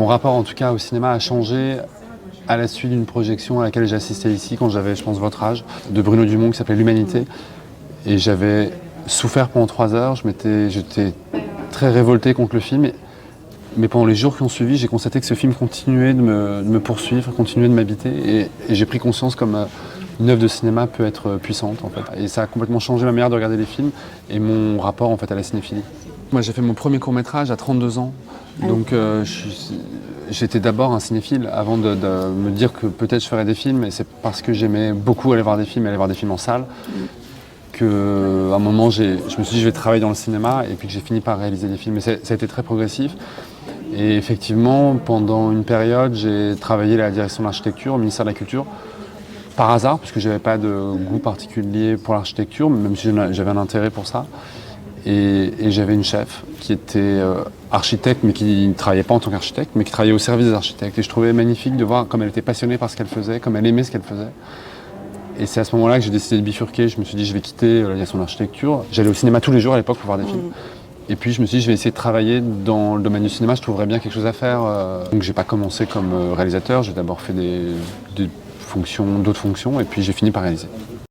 Mon rapport en tout cas au cinéma a changé à la suite d'une projection à laquelle j'ai assisté ici quand j'avais, je pense, votre âge, de Bruno Dumont qui s'appelait L'Humanité. Et j'avais souffert pendant 3 heures, j'étais très révolté contre le film. Mais pendant les jours qui ont suivi, j'ai constaté que ce film continuait de me poursuivre, continuait de m'habiter. Et j'ai pris conscience comme une œuvre de cinéma peut être puissante en fait. Et ça a complètement changé ma manière de regarder les films et mon rapport en fait à la cinéphilie. Moi j'ai fait mon premier court-métrage à 32 ans. Donc j'étais d'abord un cinéphile avant de me dire que peut-être je ferais des films. Et c'est parce que j'aimais beaucoup aller voir des films et aller voir des films en salle qu'à un moment je me suis dit je vais travailler dans le cinéma et puis que j'ai fini par réaliser des films. Mais ça a été très progressif. Et effectivement, pendant une période, j'ai travaillé à la direction de l'architecture au ministère de la Culture, par hasard, parce que je n'avais pas de goût particulier pour l'architecture, même si j'avais un intérêt pour ça. Et j'avais une chef qui était architecte, mais qui ne travaillait pas en tant qu'architecte, mais qui travaillait au service des architectes. Et je trouvais magnifique de voir comme elle était passionnée par ce qu'elle faisait, comme elle aimait ce qu'elle faisait. Et c'est à ce moment-là que j'ai décidé de bifurquer. Je me suis dit, je vais quitter la direction de l'architecture. J'allais au cinéma tous les jours à l'époque pour voir des films. Et puis je me suis dit, je vais essayer de travailler dans le domaine du cinéma, je trouverais bien quelque chose à faire. Donc j'ai pas commencé comme réalisateur, j'ai d'abord fait d'autres fonctions, et puis j'ai fini par réaliser.